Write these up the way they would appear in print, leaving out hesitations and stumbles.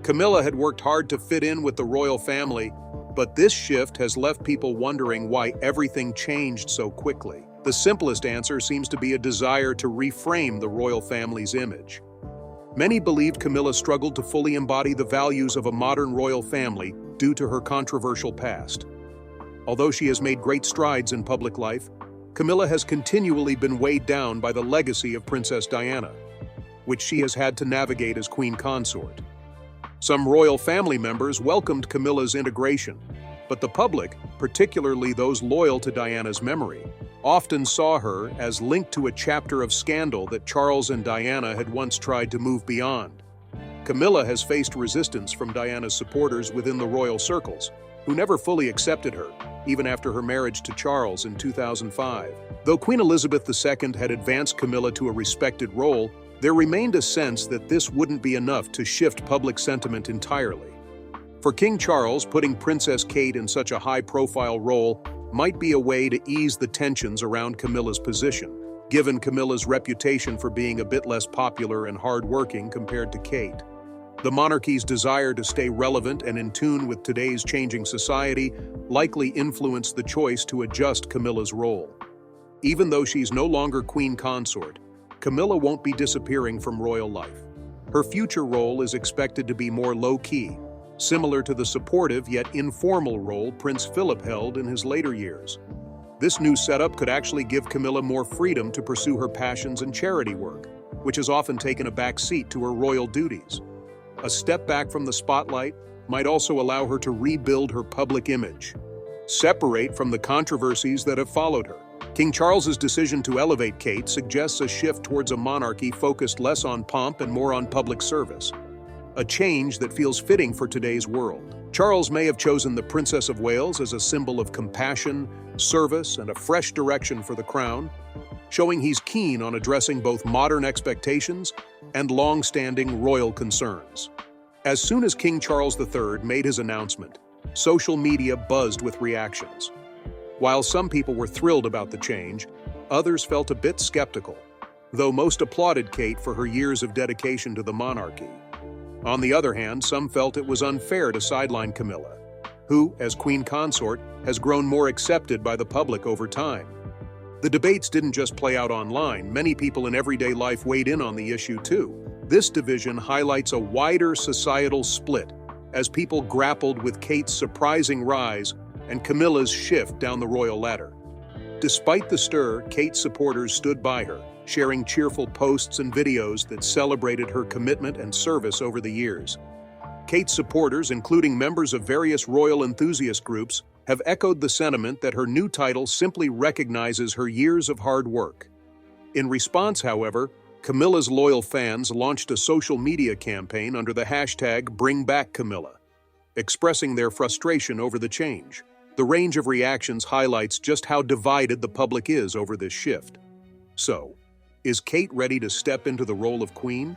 Camilla had worked hard to fit in with the royal family, but this shift has left people wondering why everything changed so quickly. The simplest answer seems to be a desire to reframe the royal family's image. Many believed Camilla struggled to fully embody the values of a modern royal family due to her controversial past. Although she has made great strides in public life, Camilla has continually been weighed down by the legacy of Princess Diana, which she has had to navigate as queen consort. Some royal family members welcomed Camilla's integration, but the public, particularly those loyal to Diana's memory, often saw her as linked to a chapter of scandal that Charles and Diana had once tried to move beyond. Camilla has faced resistance from Diana's supporters within the royal circles, who never fully accepted her, even after her marriage to Charles in 2005. Though Queen Elizabeth II had advanced Camilla to a respected role, there remained a sense that this wouldn't be enough to shift public sentiment entirely. For King Charles, putting Princess Kate in such a high-profile role might be a way to ease the tensions around Camilla's position, given Camilla's reputation for being a bit less popular and hard-working compared to Kate. The monarchy's desire to stay relevant and in tune with today's changing society likely influenced the choice to adjust Camilla's role. Even though she's no longer queen consort, Camilla won't be disappearing from royal life. Her future role is expected to be more low-key, similar to the supportive yet informal role Prince Philip held in his later years. This new setup could actually give Camilla more freedom to pursue her passions and charity work, which has often taken a back seat to her royal duties. A step back from the spotlight might also allow her to rebuild her public image, separate from the controversies that have followed her. King Charles's decision to elevate Kate suggests a shift towards a monarchy focused less on pomp and more on public service, a change that feels fitting for today's world. Charles may have chosen the Princess of Wales as a symbol of compassion, service, and a fresh direction for the crown, showing he's keen on addressing both modern expectations and long-standing royal concerns. As soon as King Charles III made his announcement, social media buzzed with reactions. While some people were thrilled about the change, others felt a bit skeptical, though most applauded Kate for her years of dedication to the monarchy. On the other hand, some felt it was unfair to sideline Camilla, who, as queen consort, has grown more accepted by the public over time. The debates didn't just play out online. Many people in everyday life weighed in on the issue too. This division highlights a wider societal split as people grappled with Kate's surprising rise and Camilla's shift down the royal ladder. Despite the stir, Kate's supporters stood by her, sharing cheerful posts and videos that celebrated her commitment and service over the years. Kate's supporters, including members of various royal enthusiast groups, have echoed the sentiment that her new title simply recognizes her years of hard work. In response, however, Camilla's loyal fans launched a social media campaign under the hashtag #BringBackCamilla, expressing their frustration over the change. The range of reactions highlights just how divided the public is over this shift. So, is Kate ready to step into the role of queen?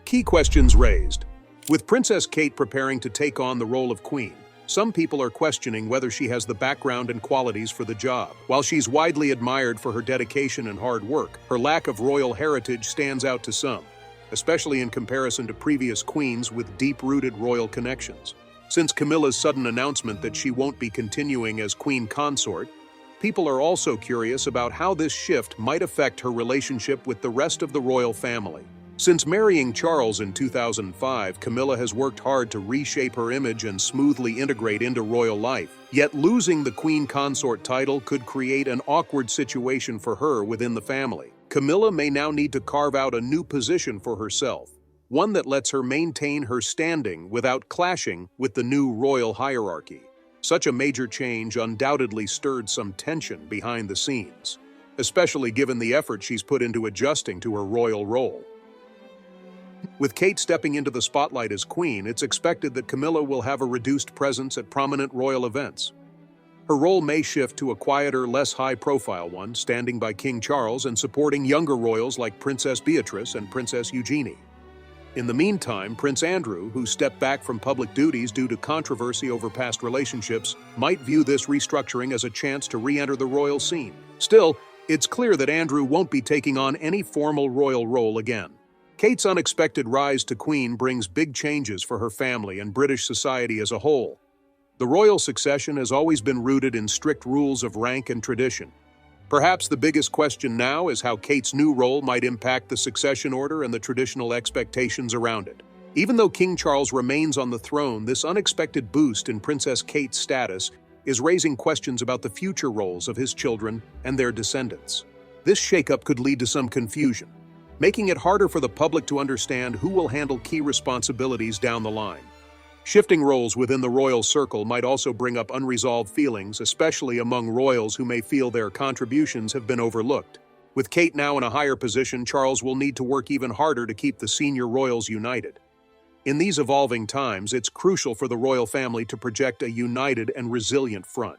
Key questions raised. With Princess Kate preparing to take on the role of queen, some people are questioning whether she has the background and qualities for the job. While she's widely admired for her dedication and hard work, her lack of royal heritage stands out to some, especially in comparison to previous queens with deep-rooted royal connections. Since Camilla's sudden announcement that she won't be continuing as queen consort, people are also curious about how this shift might affect her relationship with the rest of the royal family. Since marrying Charles in 2005, Camilla has worked hard to reshape her image and smoothly integrate into royal life. Yet losing the queen consort title could create an awkward situation for her within the family. Camilla may now need to carve out a new position for herself, one that lets her maintain her standing without clashing with the new royal hierarchy. Such a major change undoubtedly stirred some tension behind the scenes, especially given the effort she's put into adjusting to her royal role. With Kate stepping into the spotlight as queen, it's expected that Camilla will have a reduced presence at prominent royal events. Her role may shift to a quieter, less high-profile one, standing by King Charles and supporting younger royals like Princess Beatrice and Princess Eugenie. In the meantime, Prince Andrew, who stepped back from public duties due to controversy over past relationships, might view this restructuring as a chance to re-enter the royal scene. Still, it's clear that Andrew won't be taking on any formal royal role again. Kate's unexpected rise to queen brings big changes for her family and British society as a whole. The royal succession has always been rooted in strict rules of rank and tradition. Perhaps the biggest question now is how Kate's new role might impact the succession order and the traditional expectations around it. Even though King Charles remains on the throne, this unexpected boost in Princess Kate's status is raising questions about the future roles of his children and their descendants. This shakeup could lead to some confusion, making it harder for the public to understand who will handle key responsibilities down the line. Shifting roles within the royal circle might also bring up unresolved feelings, especially among royals who may feel their contributions have been overlooked. With Kate now in a higher position, Charles will need to work even harder to keep the senior royals united. In these evolving times, it's crucial for the royal family to project a united and resilient front.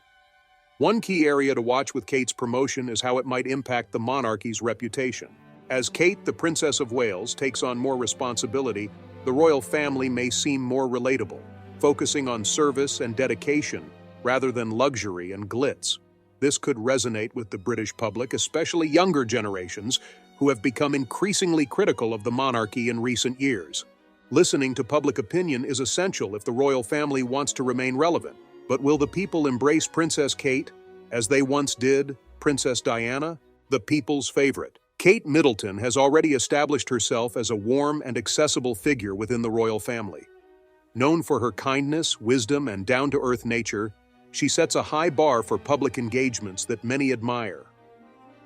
One key area to watch with Kate's promotion is how it might impact the monarchy's reputation. As Kate, the Princess of Wales, takes on more responsibility, the royal family may seem more relatable, focusing on service and dedication rather than luxury and glitz. This could resonate with the British public, especially younger generations, who have become increasingly critical of the monarchy in recent years. Listening to public opinion is essential if the royal family wants to remain relevant. But will the people embrace Princess Kate, as they once did Princess Diana, the people's favorite? Kate Middleton has already established herself as a warm and accessible figure within the royal family. Known for her kindness, wisdom, and down-to-earth nature, she sets a high bar for public engagements that many admire.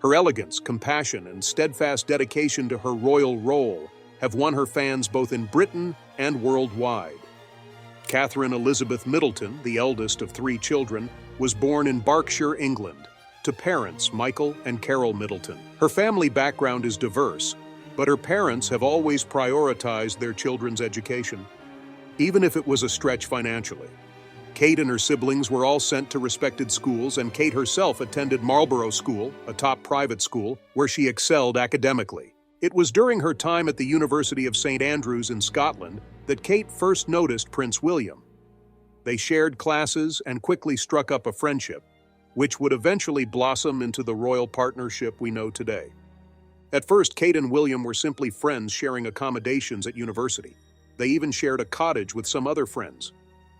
Her elegance, compassion, and steadfast dedication to her royal role have won her fans both in Britain and worldwide. Catherine Elizabeth Middleton, the eldest of 3 children, was born in Berkshire, England, to parents Michael and Carol Middleton. Her family background is diverse, but her parents have always prioritized their children's education, even if it was a stretch financially. Kate and her siblings were all sent to respected schools, and Kate herself attended Marlborough School, a top private school, where she excelled academically. It was during her time at the University of St. Andrews in Scotland that Kate first noticed Prince William. They shared classes and quickly struck up a friendship, which would eventually blossom into the royal partnership we know today. At first, Kate and William were simply friends sharing accommodations at university. They even shared a cottage with some other friends.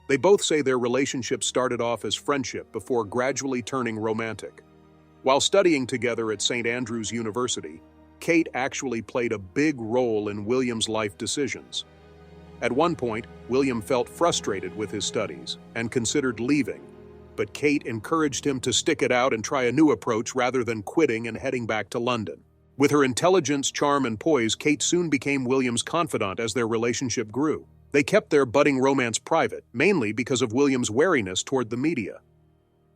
They both say their relationship started off as friendship before gradually turning romantic. While studying together at St. Andrews University, Kate actually played a big role in William's life decisions. At one point, William felt frustrated with his studies and considered leaving, but Kate encouraged him to stick it out and try a new approach rather than quitting and heading back to London. With her intelligence, charm, and poise, Kate soon became William's confidant as their relationship grew. They kept their budding romance private, mainly because of William's wariness toward the media.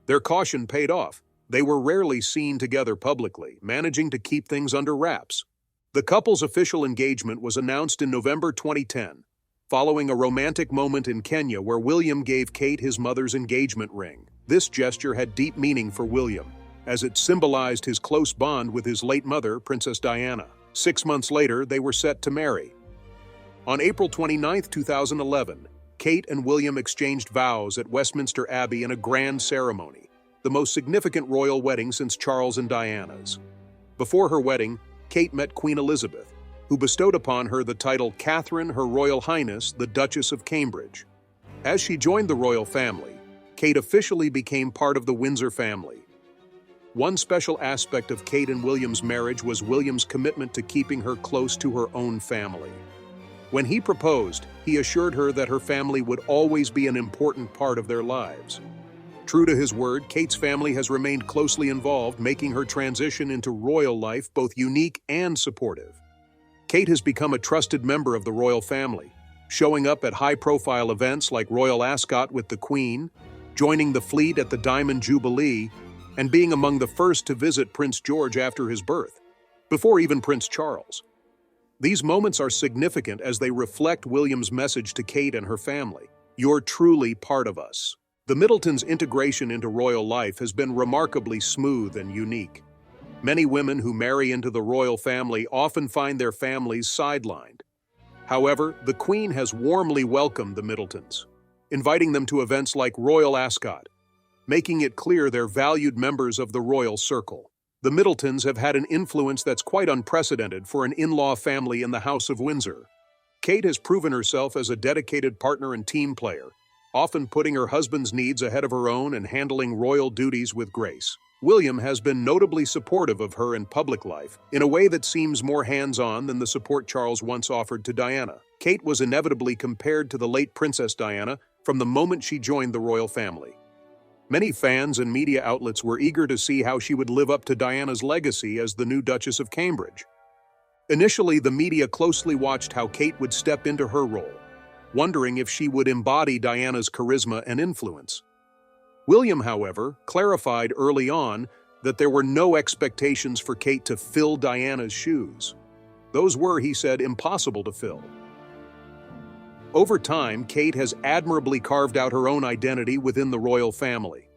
Their caution paid off. They were rarely seen together publicly, managing to keep things under wraps. The couple's official engagement was announced in November 2010, following a romantic moment in Kenya where William gave Kate his mother's engagement ring. This gesture had deep meaning for William, as it symbolized his close bond with his late mother, Princess Diana. 6 months later, they were set to marry. On April 29, 2011, Kate and William exchanged vows at Westminster Abbey in a grand ceremony, the most significant royal wedding since Charles and Diana's. Before her wedding, Kate met Queen Elizabeth, who bestowed upon her the title Catherine, Her Royal Highness, the Duchess of Cambridge. As she joined the royal family, Kate officially became part of the Windsor family. One special aspect of Kate and William's marriage was William's commitment to keeping her close to her own family. When he proposed, he assured her that her family would always be an important part of their lives. True to his word, Kate's family has remained closely involved, making her transition into royal life both unique and supportive. Kate has become a trusted member of the royal family, showing up at high-profile events like Royal Ascot with the Queen, joining the fleet at the Diamond Jubilee, and being among the first to visit Prince George after his birth, before even Prince Charles. These moments are significant as they reflect William's message to Kate and her family: "You're truly part of us." The Middletons' integration into royal life has been remarkably smooth and unique. Many women who marry into the royal family often find their families sidelined. However, the Queen has warmly welcomed the Middletons, inviting them to events like Royal Ascot, making it clear they're valued members of the royal circle. The Middletons have had an influence that's quite unprecedented for an in-law family in the House of Windsor. Kate has proven herself as a dedicated partner and team player, often putting her husband's needs ahead of her own and handling royal duties with grace. William has been notably supportive of her in public life, in a way that seems more hands-on than the support Charles once offered to Diana. Kate was inevitably compared to the late Princess Diana from the moment she joined the royal family. Many fans and media outlets were eager to see how she would live up to Diana's legacy as the new Duchess of Cambridge. Initially, the media closely watched how Kate would step into her role, wondering if she would embody Diana's charisma and influence. William, however, clarified early on that there were no expectations for Kate to fill Diana's shoes. Those were, he said, impossible to fill. Over time, Kate has admirably carved out her own identity within the royal family.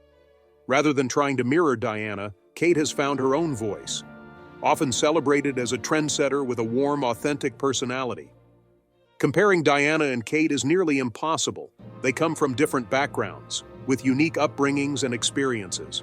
Rather than trying to mirror Diana, Kate has found her own voice, often celebrated as a trendsetter with a warm, authentic personality. Comparing Diana and Kate is nearly impossible. They come from different backgrounds, with unique upbringings and experiences.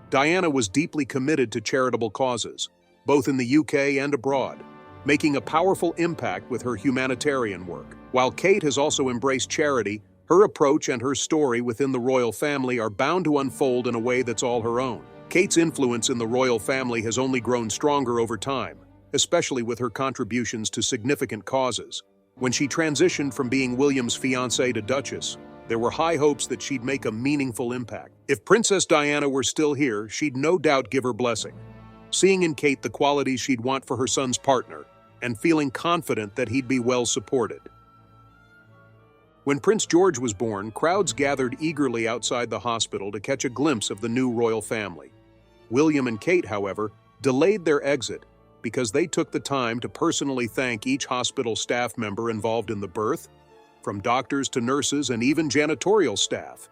Diana was deeply committed to charitable causes, both in the UK and abroad, making a powerful impact with her humanitarian work. While Kate has also embraced charity, her approach and her story within the royal family are bound to unfold in a way that's all her own. Kate's influence in the royal family has only grown stronger over time, especially with her contributions to significant causes. When she transitioned from being William's fiancée to Duchess, there were high hopes that she'd make a meaningful impact. If Princess Diana were still here, she'd no doubt give her blessing, seeing in Kate the qualities she'd want for her son's partner, and feeling confident that he'd be well supported. When Prince George was born, crowds gathered eagerly outside the hospital to catch a glimpse of the new royal family. William and Kate, however, delayed their exit because they took the time to personally thank each hospital staff member involved in the birth, from doctors to nurses and even janitorial staff.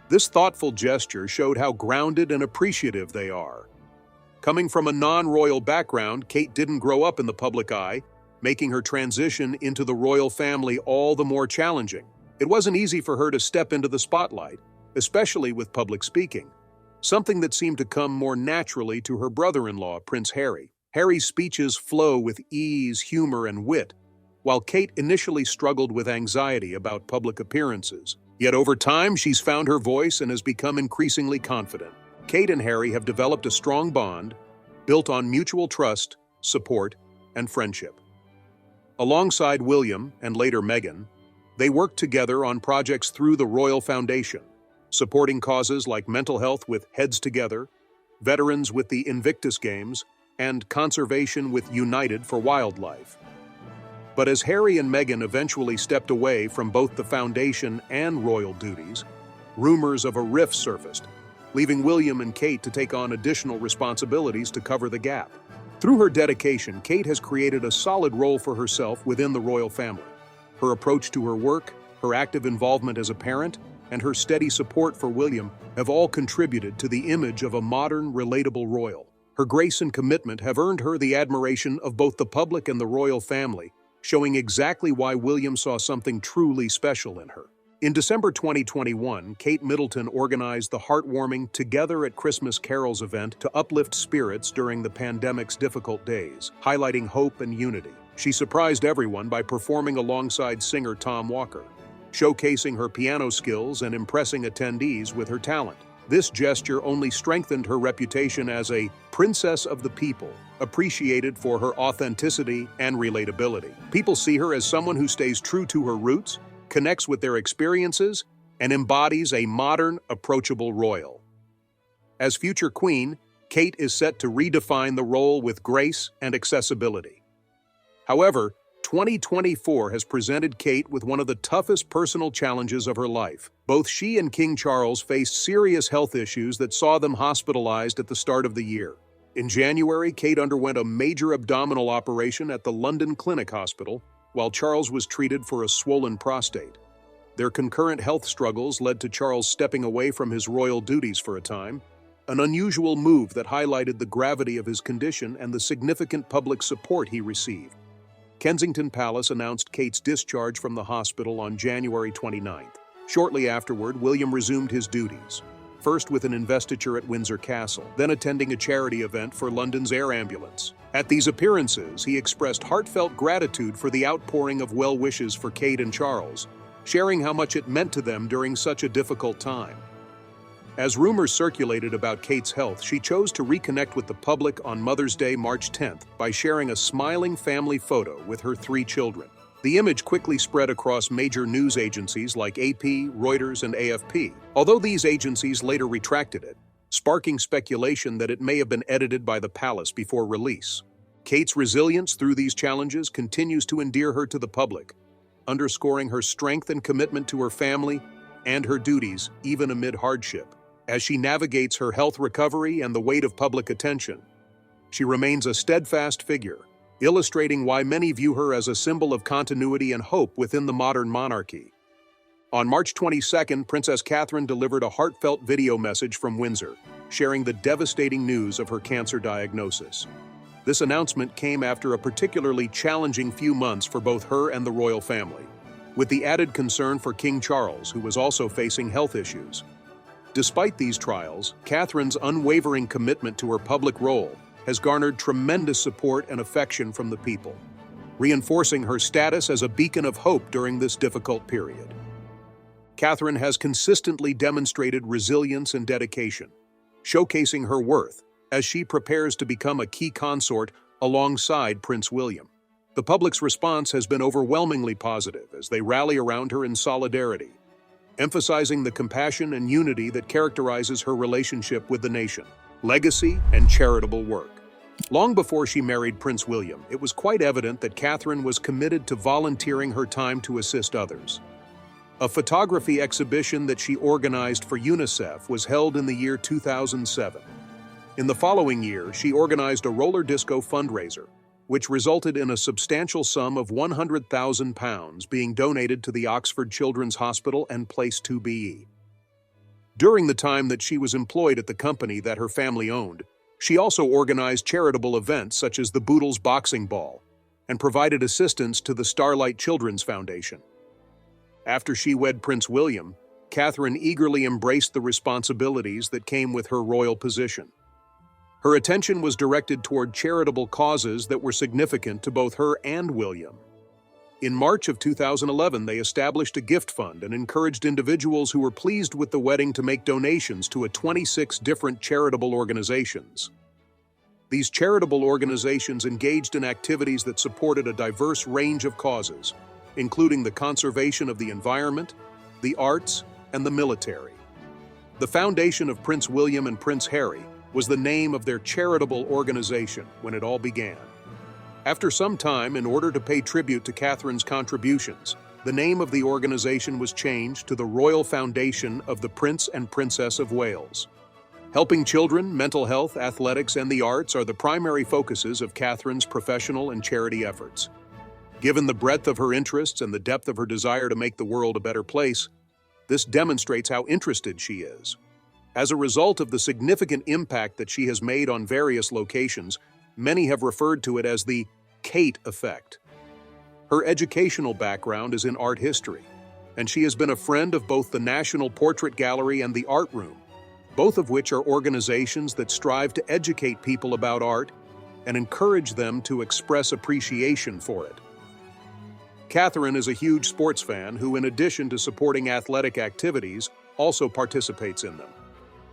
This thoughtful gesture showed how grounded and appreciative they are. Coming from a non-royal background, Kate didn't grow up in the public eye, making her transition into the royal family all the more challenging. It wasn't easy for her to step into the spotlight, especially with public speaking, something that seemed to come more naturally to her brother-in-law, Prince Harry. Harry's speeches flow with ease, humor, and wit, while Kate initially struggled with anxiety about public appearances. Yet over time, she's found her voice and has become increasingly confident. Kate and Harry have developed a strong bond, built on mutual trust, support, and friendship. Alongside William, and later Meghan, they worked together on projects through the Royal Foundation, supporting causes like mental health with Heads Together, veterans with the Invictus Games, and conservation with United for Wildlife. But as Harry and Meghan eventually stepped away from both the foundation and royal duties, rumors of a rift surfaced, leaving William and Kate to take on additional responsibilities to cover the gap. Through her dedication, Kate has created a solid role for herself within the royal family. Her approach to her work, her active involvement as a parent, and her steady support for William have all contributed to the image of a modern, relatable royal. Her grace and commitment have earned her the admiration of both the public and the royal family, showing exactly why William saw something truly special in her. In December 2021, Kate Middleton organized the heartwarming Together at Christmas Carols event to uplift spirits during the pandemic's difficult days, highlighting hope and unity. She surprised everyone by performing alongside singer Tom Walker, showcasing her piano skills and impressing attendees with her talent. This gesture only strengthened her reputation as a princess of the people, appreciated for her authenticity and relatability. People see her as someone who stays true to her roots, connects with their experiences, and embodies a modern, approachable royal. As future queen, Kate is set to redefine the role with grace and accessibility. However, 2024 has presented Kate with one of the toughest personal challenges of her life. Both she and King Charles faced serious health issues that saw them hospitalized at the start of the year. In January, Kate underwent a major abdominal operation at the London Clinic Hospital, while Charles was treated for a swollen prostate. Their concurrent health struggles led to Charles stepping away from his royal duties for a time, an unusual move that highlighted the gravity of his condition and the significant public support he received. Kensington Palace announced Kate's discharge from the hospital on January 29th. Shortly afterward, William resumed his duties, first with an investiture at Windsor Castle, then attending a charity event for London's air ambulance. At these appearances, he expressed heartfelt gratitude for the outpouring of well wishes for Kate and Charles, sharing how much it meant to them during such a difficult time. As rumors circulated about Kate's health, she chose to reconnect with the public on Mother's Day, March 10th, by sharing a smiling family photo with her 3 children. The image quickly spread across major news agencies like AP, Reuters, and AFP, although these agencies later retracted it, sparking speculation that it may have been edited by the palace before release. Kate's resilience through these challenges continues to endear her to the public, underscoring her strength and commitment to her family and her duties, even amid hardship. As she navigates her health recovery and the weight of public attention, she remains a steadfast figure, illustrating why many view her as a symbol of continuity and hope within the modern monarchy. On March 22nd, Princess Catherine delivered a heartfelt video message from Windsor, sharing the devastating news of her cancer diagnosis. This announcement came after a particularly challenging few months for both her and the royal family, with the added concern for King Charles, who was also facing health issues. Despite these trials, Catherine's unwavering commitment to her public role has garnered tremendous support and affection from the people, reinforcing her status as a beacon of hope during this difficult period. Catherine has consistently demonstrated resilience and dedication, showcasing her worth as she prepares to become a key consort alongside Prince William. The public's response has been overwhelmingly positive as they rally around her in solidarity, emphasizing the compassion and unity that characterizes her relationship with the nation, legacy, and charitable work. Long before she married Prince William, it was quite evident that Catherine was committed to volunteering her time to assist others. A photography exhibition that she organized for UNICEF was held in the year 2007. In the following year, she organized a roller disco fundraiser, which resulted in a substantial sum of £100,000 being donated to the Oxford Children's Hospital and Place 2BE. During the time that she was employed at the company that her family owned, she also organized charitable events such as the Boodles Boxing Ball and provided assistance to the Starlight Children's Foundation. After she wed Prince William, Catherine eagerly embraced the responsibilities that came with her royal position. Her attention was directed toward charitable causes that were significant to both her and William. In March of 2011, they established a gift fund and encouraged individuals who were pleased with the wedding to make donations to 26 different charitable organizations. These charitable organizations engaged in activities that supported a diverse range of causes, including the conservation of the environment, the arts, and the military. The foundation of Prince William and Prince Harry was the name of their charitable organization when it all began. After some time, in order to pay tribute to Catherine's contributions, the name of the organization was changed to the Royal Foundation of the Prince and Princess of Wales. Helping children, mental health, athletics, and the arts are the primary focuses of Catherine's professional and charity efforts. Given the breadth of her interests and the depth of her desire to make the world a better place, this demonstrates how interested she is. As a result of the significant impact that she has made on various locations, many have referred to it as the Kate effect. Her educational background is in art history, and she has been a friend of both the National Portrait Gallery and the Art Room, both of which are organizations that strive to educate people about art and encourage them to express appreciation for it. Catherine is a huge sports fan who, in addition to supporting athletic activities, also participates in them.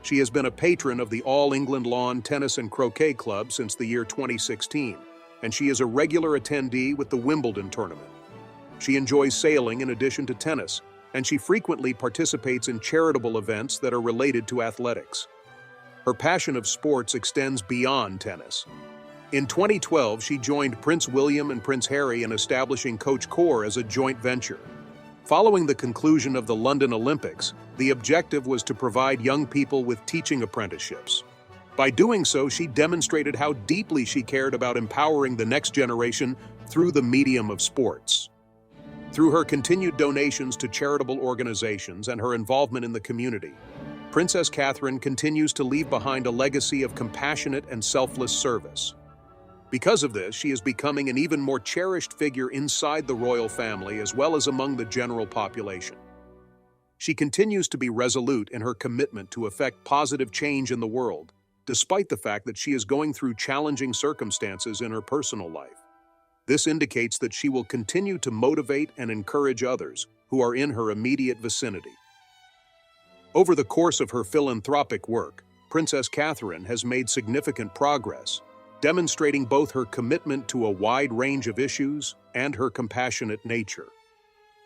She has been a patron of the All England Lawn Tennis and Croquet Club since the year 2016, and she is a regular attendee with the Wimbledon tournament. She enjoys sailing in addition to tennis, and she frequently participates in charitable events that are related to athletics. Her passion of sports extends beyond tennis. In 2012, she joined Prince William and Prince Harry in establishing Coach Core as a joint venture. Following the conclusion of the London Olympics, the objective was to provide young people with teaching apprenticeships. By doing so, she demonstrated how deeply she cared about empowering the next generation through the medium of sports. Through her continued donations to charitable organizations and her involvement in the community, Princess Catherine continues to leave behind a legacy of compassionate and selfless service. Because of this, she is becoming an even more cherished figure inside the royal family as well as among the general population. She continues to be resolute in her commitment to effect positive change in the world, despite the fact that she is going through challenging circumstances in her personal life. This indicates that she will continue to motivate and encourage others who are in her immediate vicinity. Over the course of her philanthropic work, Princess Catherine has made significant progress, demonstrating both her commitment to a wide range of issues and her compassionate nature.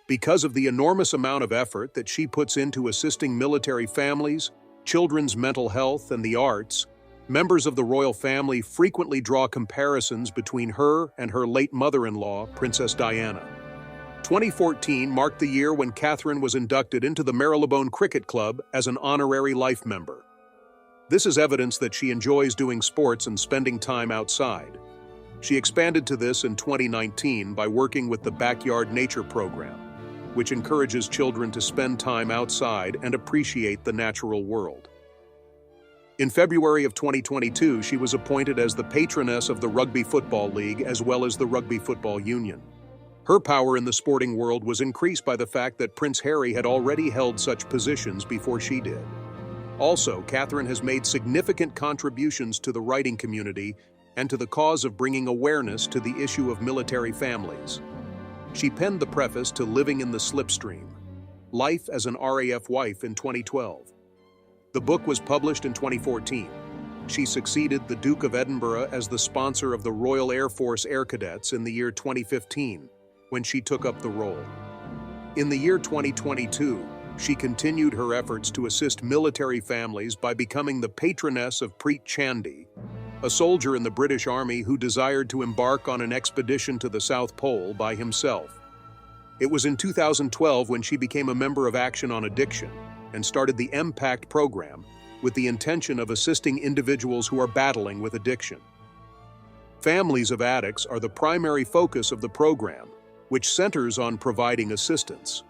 Because of the enormous amount of effort that she puts into assisting military families, children's mental health, and the arts, members of the royal family frequently draw comparisons between her and her late mother-in-law, Princess Diana. 2014 marked the year when Catherine was inducted into the Marylebone Cricket Club as an honorary life member. This is evidence that she enjoys doing sports and spending time outside. She expanded to this in 2019 by working with the Backyard Nature Program, which encourages children to spend time outside and appreciate the natural world. In February of 2022, she was appointed as the patroness of the Rugby Football League as well as the Rugby Football Union. Her power in the sporting world was increased by the fact that Prince Harry had already held such positions before she did. Also, Catherine has made significant contributions to the writing community and to the cause of bringing awareness to the issue of military families. She penned the preface to Living in the Slipstream: Life as an RAF Wife in 2012. The book was published in 2014. She succeeded the Duke of Edinburgh as the sponsor of the Royal Air Force Air Cadets in the year 2015, when she took up the role. In the year 2022, she continued her efforts to assist military families by becoming the patroness of Preet Chandy, a soldier in the British Army who desired to embark on an expedition to the South Pole by himself. It was in 2012 when she became a member of Action on Addiction and started the MPACT program with the intention of assisting individuals who are battling with addiction. Families of addicts are the primary focus of the program, which centers on providing assistance.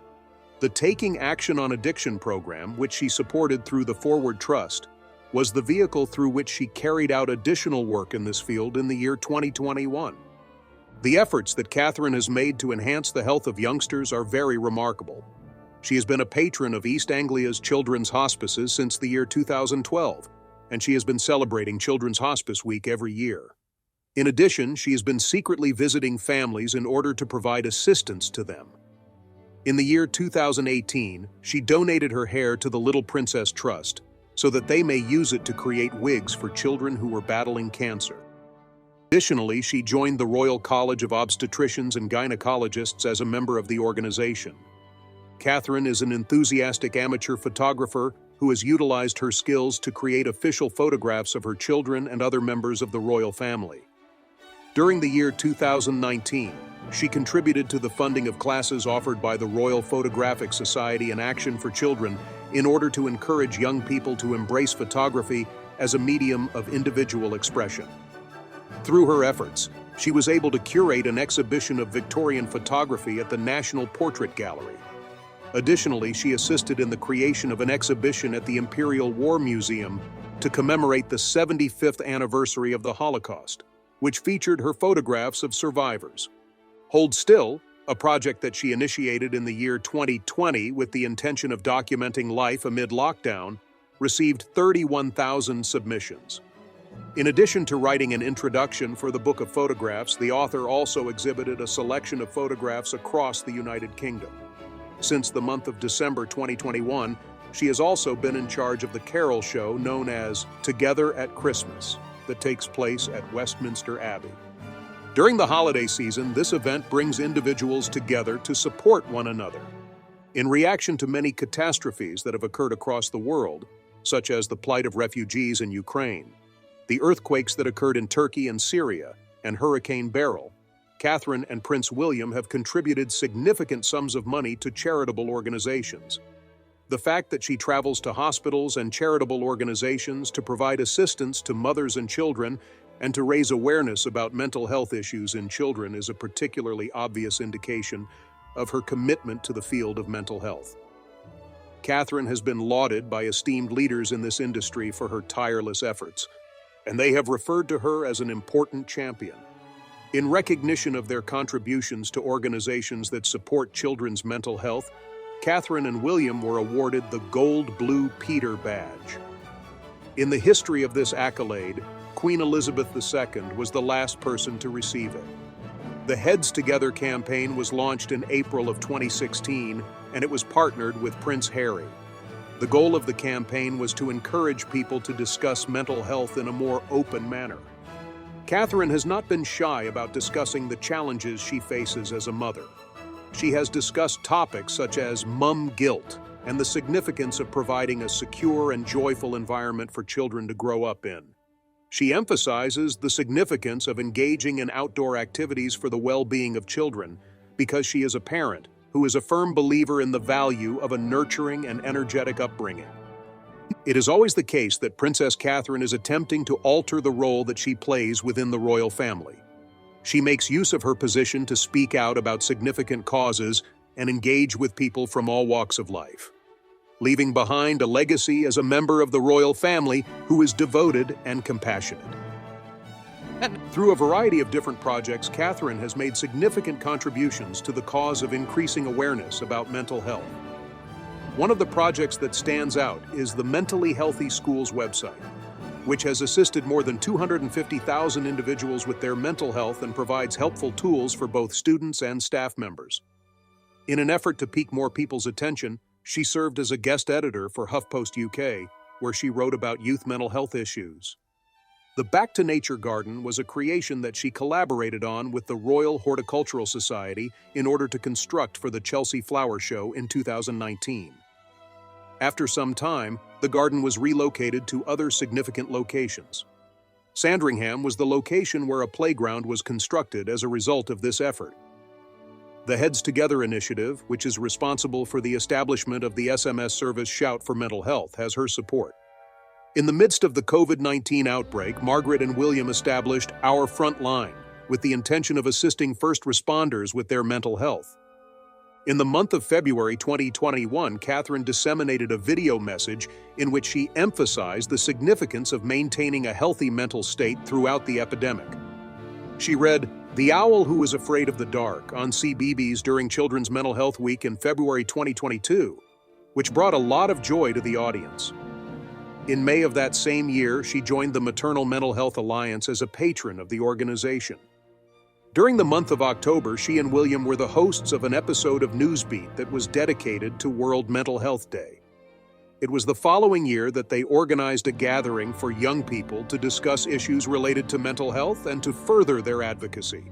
The Taking Action on Addiction program, which she supported through the Forward Trust, was the vehicle through which she carried out additional work in this field in the year 2021. The efforts that Catherine has made to enhance the health of youngsters are very remarkable. She has been a patron of East Anglia's children's hospices since the year 2012, and she has been celebrating Children's Hospice Week every year. In addition, she has been secretly visiting families in order to provide assistance to them. In the year 2018, she donated her hair to the Little Princess Trust so that they may use it to create wigs for children who were battling cancer. Additionally, she joined the Royal College of Obstetricians and Gynecologists as a member of the organization. Catherine is an enthusiastic amateur photographer who has utilized her skills to create official photographs of her children and other members of the royal family. During the year 2019, she contributed to the funding of classes offered by the Royal Photographic Society and Action for Children in order to encourage young people to embrace photography as a medium of individual expression. Through her efforts, she was able to curate an exhibition of Victorian photography at the National Portrait Gallery. Additionally, she assisted in the creation of an exhibition at the Imperial War Museum to commemorate the 75th anniversary of the Holocaust, which featured her photographs of survivors. Hold Still, a project that she initiated in the year 2020 with the intention of documenting life amid lockdown, received 31,000 submissions. In addition to writing an introduction for the book of photographs, the author also exhibited a selection of photographs across the United Kingdom. Since the month of December 2021, she has also been in charge of the carol show known as Together at Christmas, that takes place at Westminster Abbey. During the holiday season, this event brings individuals together to support one another. In reaction to many catastrophes that have occurred across the world, such as the plight of refugees in Ukraine, the earthquakes that occurred in Turkey and Syria, and Hurricane Beryl, Catherine and Prince William have contributed significant sums of money to charitable organizations. The fact that she travels to hospitals and charitable organizations to provide assistance to mothers and children and to raise awareness about mental health issues in children is a particularly obvious indication of her commitment to the field of mental health. Catherine has been lauded by esteemed leaders in this industry for her tireless efforts, and they have referred to her as an important champion. In recognition of their contributions to organizations that support children's mental health, Catherine and William were awarded the Gold Blue Peter Badge. In the history of this accolade, Queen Elizabeth II was the last person to receive it. The Heads Together campaign was launched in April of 2016, and it was partnered with Prince Harry. The goal of the campaign was to encourage people to discuss mental health in a more open manner. Catherine has not been shy about discussing the challenges she faces as a mother. She has discussed topics such as mum guilt and the significance of providing a secure and joyful environment for children to grow up in. She emphasizes the significance of engaging in outdoor activities for the well-being of children because she is a parent who is a firm believer in the value of a nurturing and energetic upbringing. It is always the case that Princess Catherine is attempting to alter the role that she plays within the royal family. She makes use of her position to speak out about significant causes and engage with people from all walks of life, leaving behind a legacy as a member of the royal family who is devoted and compassionate. Through a variety of different projects, Catherine has made significant contributions to the cause of increasing awareness about mental health. One of the projects that stands out is the Mentally Healthy Schools website, which has assisted more than 250,000 individuals with their mental health and provides helpful tools for both students and staff members. In an effort to pique more people's attention, she served as a guest editor for HuffPost UK, where she wrote about youth mental health issues. The Back to Nature Garden was a creation that she collaborated on with the Royal Horticultural Society in order to construct for the Chelsea Flower Show in 2019. After some time, the garden was relocated to other significant locations. Sandringham was the location where a playground was constructed as a result of this effort. The Heads Together initiative, which is responsible for the establishment of the SMS service Shout for Mental Health, has her support. In the midst of the COVID-19 outbreak, Margaret and William established Our Front Line with the intention of assisting first responders with their mental health. In the month of February 2021, Catherine disseminated a video message in which she emphasized the significance of maintaining a healthy mental state throughout the epidemic. She read, "The Owl Who Was Afraid of the Dark" on CBeebies during Children's Mental Health Week in February 2022, which brought a lot of joy to the audience. In May of that same year, she joined the Maternal Mental Health Alliance as a patron of the organization. During the month of October, she and William were the hosts of an episode of Newsbeat that was dedicated to World Mental Health Day. It was the following year that they organized a gathering for young people to discuss issues related to mental health and to further their advocacy.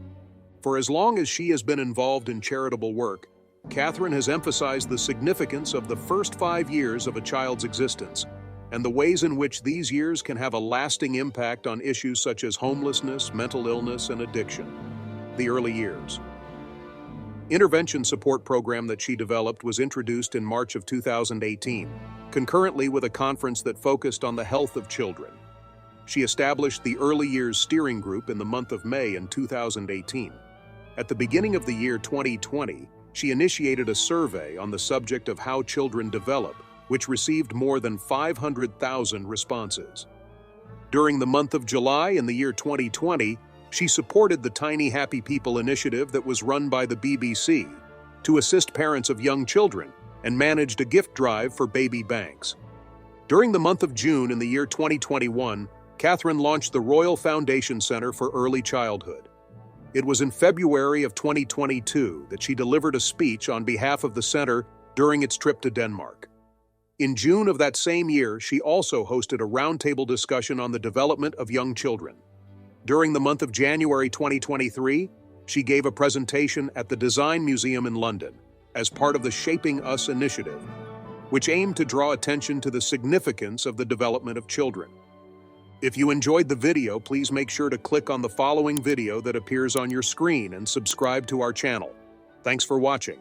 For as long as she has been involved in charitable work, Catherine has emphasized the significance of the first 5 years of a child's existence and the ways in which these years can have a lasting impact on issues such as homelessness, mental illness, and addiction. The early years. Intervention support program that she developed was introduced in March of 2018, concurrently with a conference that focused on the health of children. She established the Early Years Steering Group in the month of May in 2018. At the beginning of the year 2020, she initiated a survey on the subject of how children develop, which received more than 500,000 responses. During the month of July in the year 2020, she supported the Tiny Happy People initiative that was run by the BBC to assist parents of young children and managed a gift drive for baby banks. During the month of June in the year 2021, Catherine launched the Royal Foundation Center for Early Childhood. It was in February of 2022 that she delivered a speech on behalf of the center during its trip to Denmark. In June of that same year, she also hosted a roundtable discussion on the development of young children. During the month of January 2023, she gave a presentation at the Design Museum in London as part of the Shaping Us initiative, which aimed to draw attention to the significance of the development of children. If you enjoyed the video, please make sure to click on the following video that appears on your screen and subscribe to our channel. Thanks for watching.